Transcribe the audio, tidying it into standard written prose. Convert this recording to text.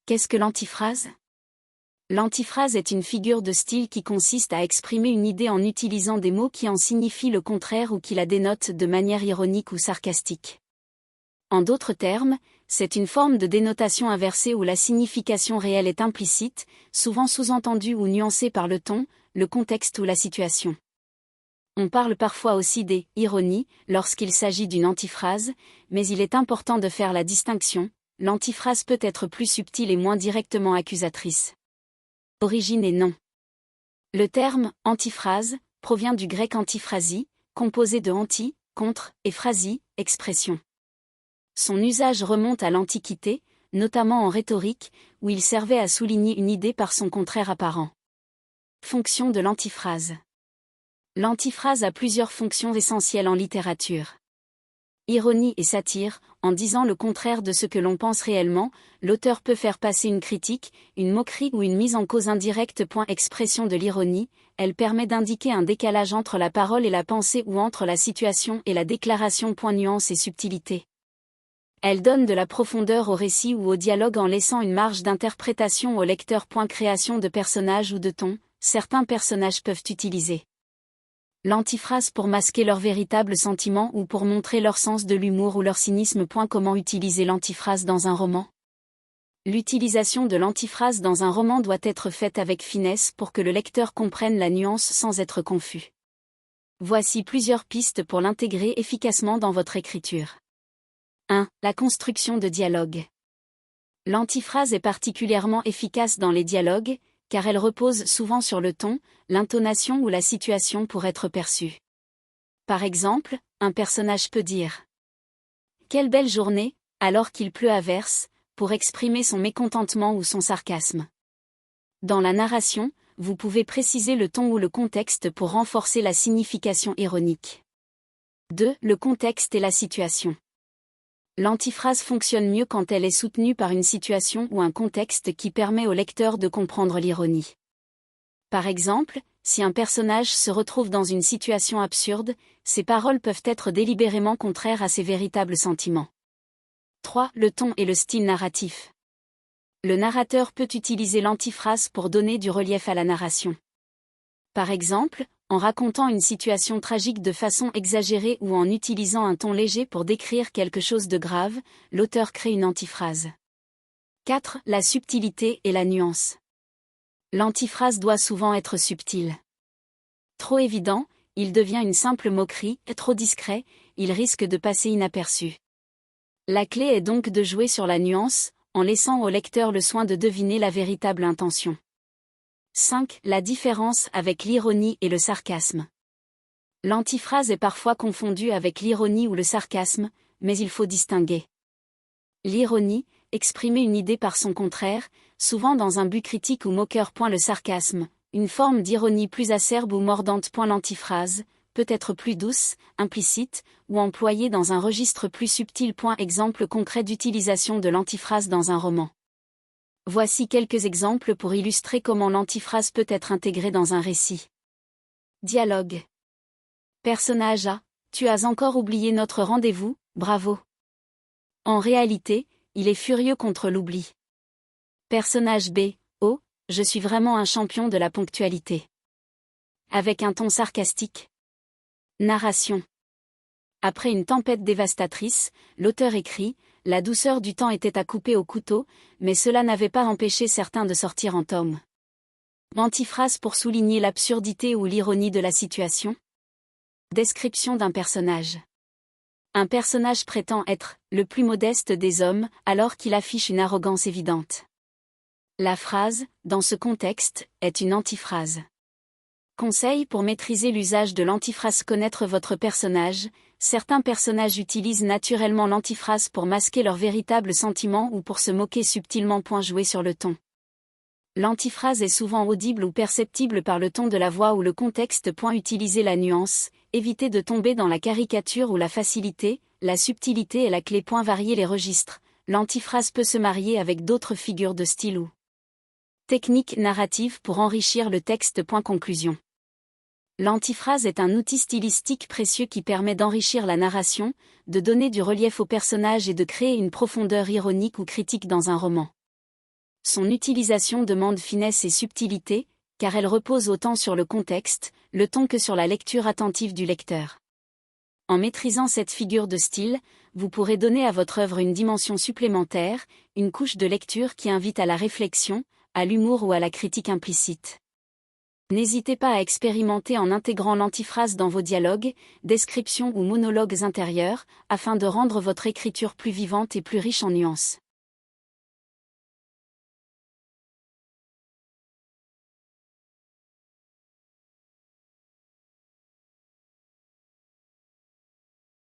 Qu'est-ce que l'antiphrase? L'antiphrase est une figure de style qui consiste à exprimer une idée en utilisant des mots qui en signifient le contraire ou qui la dénotent de manière ironique ou sarcastique. En d'autres termes, c'est une forme de dénotation inversée où la signification réelle est implicite, souvent sous-entendue ou nuancée par le ton, le contexte ou la situation. On parle parfois aussi des « ironies » lorsqu'il s'agit d'une antiphrase, mais il est important de faire la distinction, l'antiphrase peut être plus subtile et moins directement accusatrice. Origine et nom. Le terme « antiphrase » provient du grec antiphrasie, composé de anti, contre, et phrasie, expression. Son usage remonte à l'Antiquité, notamment en rhétorique, où il servait à souligner une idée par son contraire apparent. Fonction de l'antiphrase. L'antiphrase a plusieurs fonctions essentielles en littérature. Ironie et satire, en disant le contraire de ce que l'on pense réellement, l'auteur peut faire passer une critique, une moquerie ou une mise en cause indirecte. Expression de l'ironie, elle permet d'indiquer un décalage entre la parole et la pensée ou entre la situation et la déclaration. Nuance et subtilité. Elle donne de la profondeur au récit ou au dialogue en laissant une marge d'interprétation au lecteur. Création de personnages ou de ton, certains personnages peuvent utiliser l'antiphrase pour masquer leurs véritables sentiments ou pour montrer leur sens de l'humour ou leur cynisme. Comment utiliser l'antiphrase dans un roman? L'utilisation de l'antiphrase dans un roman doit être faite avec finesse pour que le lecteur comprenne la nuance sans être confus. Voici plusieurs pistes pour l'intégrer efficacement dans votre écriture. 1. La construction de dialogue. L'antiphrase est particulièrement efficace dans les dialogues, car elle repose souvent sur le ton, l'intonation ou la situation pour être perçue. Par exemple, un personnage peut dire « Quelle belle journée !» alors qu'il pleut à verse, pour exprimer son mécontentement ou son sarcasme. Dans la narration, vous pouvez préciser le ton ou le contexte pour renforcer la signification ironique. 2. Le contexte et la situation. L'antiphrase fonctionne mieux quand elle est soutenue par une situation ou un contexte qui permet au lecteur de comprendre l'ironie. Par exemple, si un personnage se retrouve dans une situation absurde, ses paroles peuvent être délibérément contraires à ses véritables sentiments. 3. Le ton et le style narratif. Le narrateur peut utiliser l'antiphrase pour donner du relief à la narration. Par exemple, en racontant une situation tragique de façon exagérée ou en utilisant un ton léger pour décrire quelque chose de grave, l'auteur crée une antiphrase. 4. La subtilité et la nuance. L'antiphrase doit souvent être subtile. Trop évident, il devient une simple moquerie, trop discret, il risque de passer inaperçu. La clé est donc de jouer sur la nuance, en laissant au lecteur le soin de deviner la véritable intention. 5. La différence avec l'ironie et le sarcasme. L'antiphrase est parfois confondue avec l'ironie ou le sarcasme, mais il faut distinguer. L'ironie, exprimer une idée par son contraire, souvent dans un but critique ou moqueur. Le sarcasme, une forme d'ironie plus acerbe ou mordante. L'antiphrase, peut être plus douce, implicite, ou employée dans un registre plus subtil. Exemple concret d'utilisation de l'antiphrase dans un roman. Voici quelques exemples pour illustrer comment l'antiphrase peut être intégrée dans un récit. Dialogue. Personnage A. Tu as encore oublié notre rendez-vous, bravo. En réalité, il est furieux contre l'oubli. Personnage B. Oh, je suis vraiment un champion de la ponctualité. Avec un ton sarcastique. Narration. Après une tempête dévastatrice, l'auteur écrit « La douceur du temps était à couper au couteau, mais cela n'avait pas empêché certains de sortir en tome. » Antiphrase pour souligner l'absurdité ou l'ironie de la situation. Description d'un personnage. Un personnage prétend être « le plus modeste des hommes » alors qu'il affiche une arrogance évidente. La phrase, dans ce contexte, est une antiphrase. Conseil pour maîtriser l'usage de l'antiphrase. Connaître votre personnage. Certains personnages utilisent naturellement l'antiphrase pour masquer leurs véritables sentiments ou pour se moquer subtilement. Jouer sur le ton. L'antiphrase est souvent audible ou perceptible par le ton de la voix ou le contexte. Utiliser la nuance, éviter de tomber dans la caricature ou la facilité, la subtilité est la clé. Varier les registres. L'antiphrase peut se marier avec d'autres figures de style ou technique narrative pour enrichir le texte. Conclusion. L'antiphrase est un outil stylistique précieux qui permet d'enrichir la narration, de donner du relief au personnage et de créer une profondeur ironique ou critique dans un roman. Son utilisation demande finesse et subtilité, car elle repose autant sur le contexte, le ton que sur la lecture attentive du lecteur. En maîtrisant cette figure de style, vous pourrez donner à votre œuvre une dimension supplémentaire, une couche de lecture qui invite à la réflexion, à l'humour ou à la critique implicite. N'hésitez pas à expérimenter en intégrant l'antiphrase dans vos dialogues, descriptions ou monologues intérieurs, afin de rendre votre écriture plus vivante et plus riche en nuances.